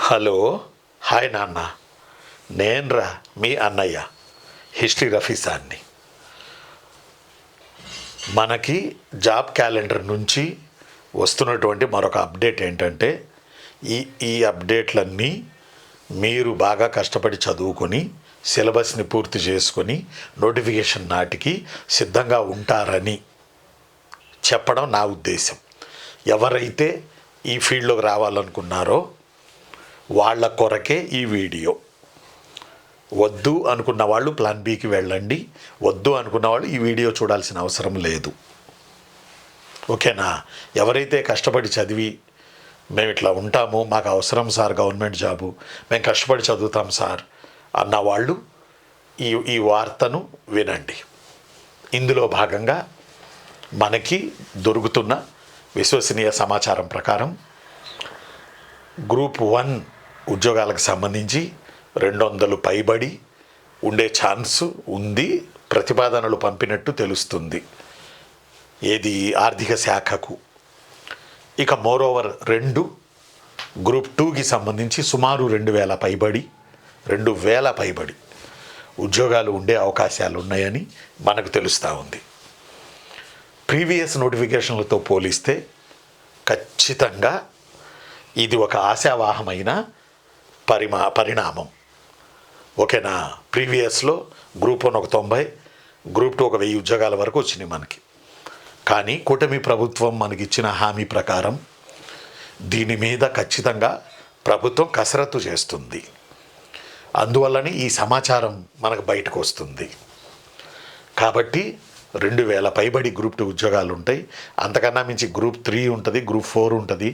Hello, hi నాన్న. నేనురా మీ అన్నయ్య హిస్టరీ రఫీసాన్ని. మనకి జాబ్ క్యాలెండర్ నుంచి వస్తున్నటువంటి మరొక అప్డేట్ ఏంటంటే ఈ అప్డేట్లన్నీ మీరు బాగా కష్టపడి చదువుకొని సిలబస్ని పూర్తి చేసుకొని నోటిఫికేషన్ నాటికి సిద్ధంగా ఉంటారని చెప్పడం నా ఉద్దేశం. ఎవరైతే ఈ ఫీల్డ్లోకి రావాలనుకున్నారో వాళ్ళ కొరకే ఈ వీడియో. వద్దు అనుకున్న వాళ్ళు ప్లాన్ బికి వెళ్ళండి, వద్దు అనుకున్న వాళ్ళు ఈ వీడియో చూడాల్సిన అవసరం లేదు. ఓకేనా? ఎవరైతే కష్టపడి చదివి మేము ఇట్లా ఉంటాము, మాకు అవసరం సార్ గవర్నమెంట్ జాబు, మేము కష్టపడి చదువుతాం సార్ అన్నవాళ్ళు ఈ వార్తను వినండి. ఇందులో భాగంగా మనకి దొరుకుతున్న విశ్వసనీయ సమాచారం ప్రకారం గ్రూప్ 1 ఉద్యోగాలకు సంబంధించి 200 పైబడి ఉండే ఛాన్సు ఉంది. ప్రతిపాదనలు పంపినట్టు తెలుస్తుంది ఏది ఆర్థిక శాఖకు. ఇక మోరోవర్ 2 గ్రూప్ 2కి సంబంధించి సుమారు 2000 పైబడి ఉద్యోగాలు ఉండే అవకాశాలు ఉన్నాయని మనకు తెలుస్తూ ఉంది. ప్రీవియస్ నోటిఫికేషన్లతో పోలిస్తే ఖచ్చితంగా ఇది ఒక ఆశావాహమైన పరిణామం. ఓకేనా? ప్రీవియస్లో గ్రూప్ 1 ఒక 90, గ్రూప్ 2 ఒక 1000 ఉద్యోగాల వరకు వచ్చినాయి మనకి. కానీ కూటమి ప్రభుత్వం మనకిచ్చిన హామీ ప్రకారం దీని మీద ఖచ్చితంగా ప్రభుత్వం కసరత్తు చేస్తుంది. అందువల్లనే ఈ సమాచారం మనకు బయటకు వస్తుంది. కాబట్టి 2000 పైబడి గ్రూప్ 2 ఉద్యోగాలు ఉంటాయి. అంతకన్నా మించి గ్రూప్ 3 ఉంటుంది, గ్రూప్ 4 ఉంటుంది.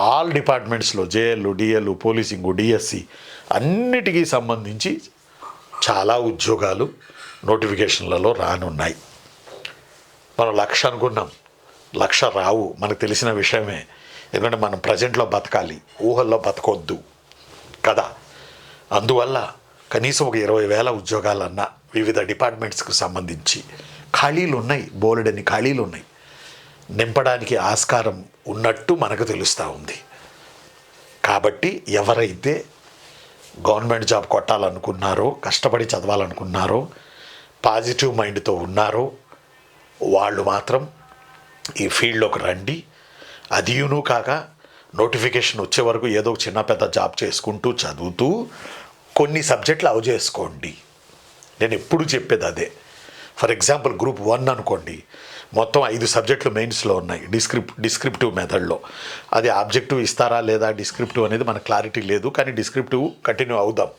ఆల్ డిపార్ట్మెంట్స్లో జేఎల్, డిఎల్, పోలీసింగు, డిఎస్సి అన్నిటికీ సంబంధించి చాలా ఉద్యోగాలు నోటిఫికేషన్లలో రానున్నాయి. మనం 1,00,000 అనుకున్నాం, 1,00,000 రావు, మనకు తెలిసిన విషయమే. ఎందుకంటే మనం ప్రజెంట్లో బతకాలి, ఊహల్లో బతకొద్దు కదా. అందువల్ల కనీసం ఒక 20,000 ఉద్యోగాలన్నా వివిధ డిపార్ట్మెంట్స్కి సంబంధించి ఖాళీలు ఉన్నాయి, బోలెడని ఖాళీలు ఉన్నాయి. నింపడానికి ఆస్కారం ఉన్నట్టు మనకు తెలుస్తూ ఉంది. కాబట్టి ఎవరైతే గవర్నమెంట్ జాబ్ కొట్టాలనుకున్నారో, కష్టపడి చదవాలనుకున్నారో, పాజిటివ్ మైండ్తో ఉన్నారో వాళ్ళు మాత్రం ఈ ఫీల్డ్లోకి రండి. అదియును కాక నోటిఫికేషన్ వచ్చే వరకు ఏదో చిన్న పెద్ద జాబ్ చేసుకుంటూ చదువుతూ కొన్ని సబ్జెక్టులు అవి చేసుకోండి. నేను ఎప్పుడు చెప్పేది అదే. ఫర్ ఎగ్జాంపుల్ గ్రూప్ 1 అనుకోండి, మొత్తం 5 సబ్జెక్టులు మెయిన్స్లో ఉన్నాయి డిస్క్రిప్టివ్ మెథడ్లో. అది ఆబ్జెక్టివ్ ఇస్తారా లేదా డిస్క్రిప్టివ్ అనేది మనకు క్లారిటీ లేదు, కానీ డిస్క్రిప్టివ్ కంటిన్యూ అవుదాం.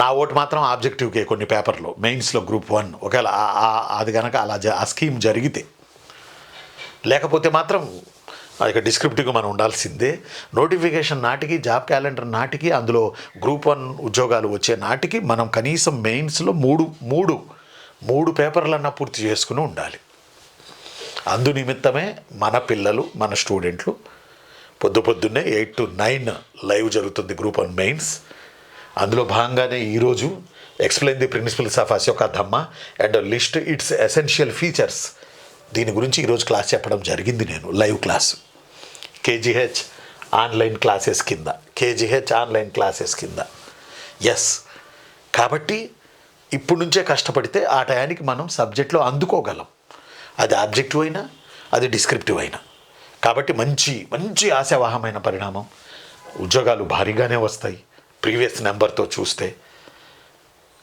నా ఓటు మాత్రం ఆబ్జెక్టివ్కే కొన్ని పేపర్లో మెయిన్స్లో గ్రూప్ 1. ఒకవేళ అది కనుక అలా ఆ స్కీమ్ జరిగితే, లేకపోతే మాత్రం ఇక డిస్క్రిప్టివ్గా మనం ఉండాల్సిందే. నోటిఫికేషన్ నాటికి, జాబ్ క్యాలెండర్ నాటికి, అందులో గ్రూప్ 1 ఉద్యోగాలు వచ్చే నాటికి మనం కనీసం మెయిన్స్లో మూడు పేపర్లన్నా పూర్తి చేసుకుని ఉండాలి. అందు నిమిత్తమే మన పిల్లలు, మన స్టూడెంట్లు పొద్దున్నే 8 to 9 లైవ్ జరుగుతుంది గ్రూప్ 1 మెయిన్స్. అందులో భాగంగానే ఈరోజు explain the principles of Ashoka Dhamma and list its essential features, దీని గురించి ఈరోజు క్లాస్ చెప్పడం జరిగింది. నేను live class KGH online classes కింద. ఎస్, కాబట్టి ఇప్పుడు నుంచే కష్టపడితే ఆ టయానికి మనం సబ్జెక్ట్లో అందుకోగలం. అది ఆబ్జెక్టివ్ అయినా, అది డిస్క్రిప్టివ్ అయినా. కాబట్టి మంచి ఆశావాహమైన పరిణామం. ఉద్యోగాలు భారీగానే వస్తాయి ప్రీవియస్ నెంబర్తో చూస్తే.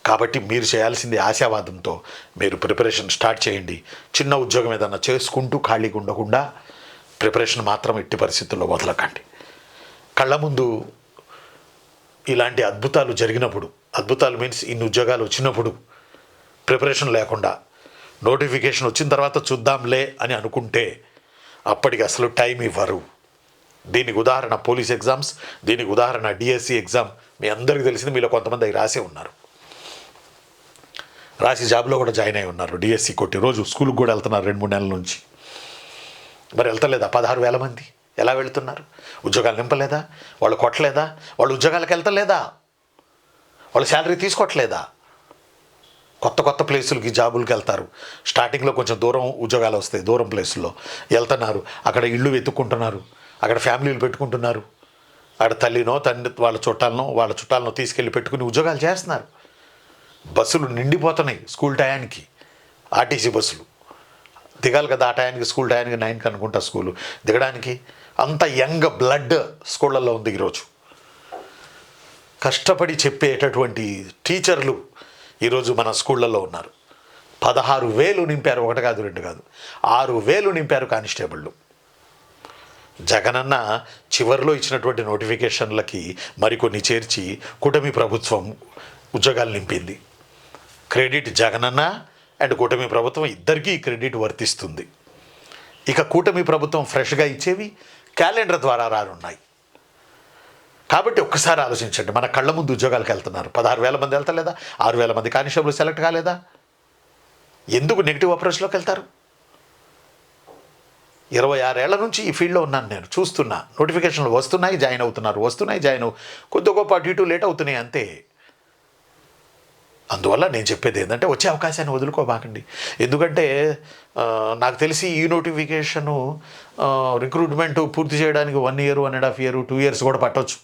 కాబట్టి మీరు చేయాల్సింది ఆశావాదంతో మీరు ప్రిపరేషన్ స్టార్ట్ చేయండి. చిన్న ఉద్యోగం ఏదన్నా చేసుకుంటూ ఖాళీగా ఉండకుండా ప్రిపరేషన్ మాత్రం ఎట్టి పరిస్థితుల్లో వదలకండి. కళ్ళ ముందు ఇలాంటి అద్భుతాలు జరిగినప్పుడు, అద్భుతాలు మీన్స్ ఇన్ని ఉద్యోగాలు వచ్చినప్పుడు ప్రిపరేషన్ లేకుండా నోటిఫికేషన్ వచ్చిన తర్వాత చూద్దాంలే అని అనుకుంటే అప్పటికి అసలు టైం ఇవ్వరు. దీనికి ఉదాహరణ పోలీస్ ఎగ్జామ్స్, దీనికి ఉదాహరణ డిఎస్సి ఎగ్జామ్. మీ అందరికీ తెలిసింది, మీలో కొంతమంది అవి రాసే ఉన్నారు, రాసి జాబ్లో కూడా జాయిన్ అయి ఉన్నారు. డిఎస్సి కొట్టి రోజు స్కూల్కి కూడా వెళ్తున్నారు 2-3 నెలల నుంచి. మరి వెళ్తలేదా 16,000 మంది? ఎలా వెళుతున్నారు? ఉద్యోగాలు నింపలేదా? వాళ్ళు కొట్టలేదా? వాళ్ళు ఉద్యోగాలకు వెళ్తలేదా? వాళ్ళు శాలరీ తీసుకోవట్లేదా? కొత్త ప్లేసులకి జాబులకి వెళ్తారు. స్టార్టింగ్లో కొంచెం దూరం ఉద్యోగాలు వస్తాయి, దూరం ప్లేసుల్లో వెళ్తున్నారు. అక్కడ ఇళ్ళు వెతుక్కుంటున్నారు, అక్కడ ఫ్యామిలీలు పెట్టుకుంటున్నారు. ఆడ తల్లినో తండ్రి వాళ్ళ చుట్టాలనో తీసుకెళ్ళి పెట్టుకుని ఉద్యోగాలు చేస్తున్నారు. బస్సులు నిండిపోతున్నాయి స్కూల్ టయానికి, ఆర్టీసీ బస్సులు దిగాలి కదా ఆ టయానికి, స్కూల్ టయానికి 9కి అనుకుంటా స్కూలు దిగడానికి. అంత యంగ్ బ్లడ్ స్కూళ్ళల్లో ఉంది ఈరోజు. కష్టపడి చెప్పేటటువంటి టీచర్లు ఈరోజు మన స్కూళ్ళల్లో ఉన్నారు. 16,000 నింపారు, 1 కాదు 2 కాదు, 6,000 నింపారు కానిస్టేబుళ్ళు. జగనన్న చివరిలో ఇచ్చినటువంటి నోటిఫికేషన్లకి మరికొన్ని చేర్చి కూటమి ప్రభుత్వం ఉద్యోగాలు నింపింది. క్రెడిట్ జగనన్న అండ్ కూటమి ప్రభుత్వం ఇద్దరికీ క్రెడిట్ వర్తిస్తుంది. ఇక కూటమి ప్రభుత్వం ఫ్రెష్గా ఇచ్చేవి క్యాలెండర్ ద్వారా రానున్నాయి. కాబట్టి ఒక్కసారి ఆలోచించండి, మన కళ్ళ ముందు ఉద్యోగాలకు వెళ్తున్నారు. 16,000 మంది వెళ్తలేదా? 6,000 మంది కానిస్టేబుల్ సెలెక్ట్ కాలేదా? ఎందుకు నెగిటివ్ అప్రోచ్లోకి వెళ్తారు? 26 ఏళ్ల నుంచి ఈ ఫీల్డ్లో ఉన్నాను నేను, చూస్తున్నా. నోటిఫికేషన్లు వస్తున్నాయి, జాయిన్ అవుతున్నారు, వస్తున్నాయి, జాయిన్ కొద్ది గొప్ప అటు ఇటు లేట్ అవుతున్నాయి అంతే. అందువల్ల నేను చెప్పేది ఏంటంటే వచ్చే అవకాశాన్ని వదులుకోబాకండి. ఎందుకంటే నాకు తెలిసి ఈ నోటిఫికేషను రిక్రూట్మెంట్ పూర్తి చేయడానికి 1 year, 1.5 years, 2 years కూడా పట్టవచ్చు.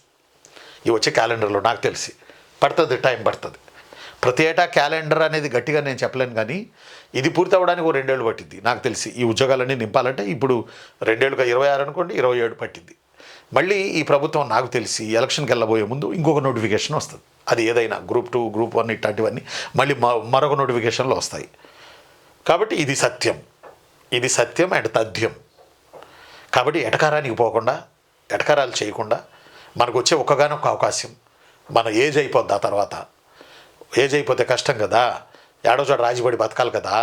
ఈ వచ్చే క్యాలెండర్లో నాకు తెలిసి పడుతుంది, టైం పడుతుంది. ప్రతి ఏటా క్యాలెండర్ అనేది గట్టిగా నేను చెప్పలేను, కానీ ఇది పూర్తి అవ్వడానికి 2 ఏళ్ళు పట్టింది నాకు తెలిసి. ఈ ఉద్యోగాలన్నీ నింపాలంటే ఇప్పుడు 2 ఏళ్ళుగా 26 అనుకోండి, 27 పట్టింది. మళ్ళీ ఈ ప్రభుత్వం నాకు తెలిసి ఎలక్షన్కి వెళ్ళబోయే ముందు ఇంకొక నోటిఫికేషన్ వస్తుంది. అది ఏదైనా Group 2, Group 1 ఇట్లాంటివన్నీ మళ్ళీ మరొక నోటిఫికేషన్లు వస్తాయి. కాబట్టి ఇది సత్యం అండ్ తథ్యం. కాబట్టి ఎటకారానికి పోకుండా, ఎటకారాలు చేయకుండా, మనకు వచ్చే ఒక్కగానొక్క అవకాశం. మన ఏజ్ అయిపోద్ది, ఆ తర్వాత ఏజ్ అయిపోతే కష్టం కదా, ఏడో చోట రాజీపడి బతకాలి కదా.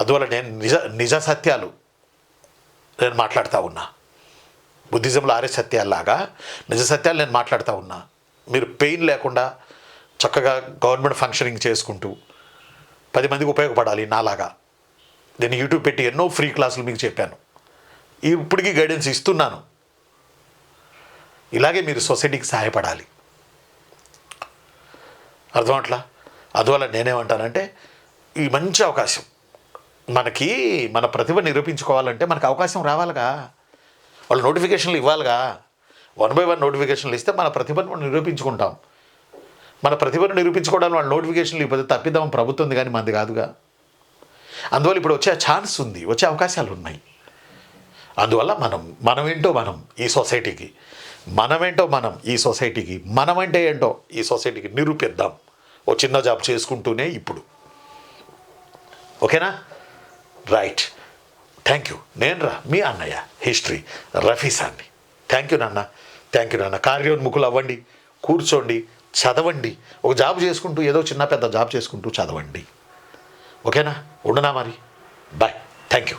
అందువల్ల నేను నిజ సత్యాలు నేను మాట్లాడుతూ ఉన్నా. బుద్ధిజంలో 6 సత్యాల్లాగా నిజ సత్యాలు నేను మాట్లాడుతూ ఉన్నా. మీరు పెయిన్ లేకుండా చక్కగా గవర్నమెంట్ ఫంక్షనింగ్ చేసుకుంటూ 10 మందికి ఉపయోగపడాలి నాలాగా. నేను యూట్యూబ్ పెట్టి ఎన్నో ఫ్రీ క్లాసులు మీకు చెప్పాను, ఇప్పటికీ గైడెన్స్ ఇస్తున్నాను. ఇలాగే మీరు సొసైటీకి సహాయపడాలి, అర్థమట్లా. అందువల్ల నేనేమంటానంటే ఈ మంచి అవకాశం మనకి, మన ప్రతిభ నిరూపించుకోవాలంటే మనకు అవకాశం రావాలిగా, వాళ్ళు నోటిఫికేషన్లు ఇవ్వాలిగా. 1 by 1 నోటిఫికేషన్లు ఇస్తే మన ప్రతిభను మనం నిరూపించుకుంటాం. మన ప్రతిభను నిరూపించుకోవడానికి వాళ్ళు నోటిఫికేషన్లు ఇవ్వదు, తప్పిద్దాం ప్రభుత్వం ఉంది కానీ మంది కాదుగా. అందువల్ల ఇప్పుడు వచ్చే ఛాన్స్ ఉంది, వచ్చే అవకాశాలు ఉన్నాయి. అందువల్ల మనమేంటో ఈ సొసైటీకి, మనమంటే ఏంటో ఈ సొసైటీకి నిరూపిద్దాం. ఓ చిన్న జాబ్ చేసుకుంటూనే ఇప్పుడు. ఓకేనా? రైట్. Thank you. మీ అన్నయ్య హిస్టరీ రఫీసాన్ని. థ్యాంక్ యూ నాన్న. కార్యోన్ముఖులు అవ్వండి, కూర్చోండి, చదవండి. ఒక జాబ్ చేసుకుంటూ, ఏదో చిన్న పెద్ద జాబ్ చేసుకుంటూ చదవండి. ఓకేనా? ఉండనా మరి. బాయ్. Thank you.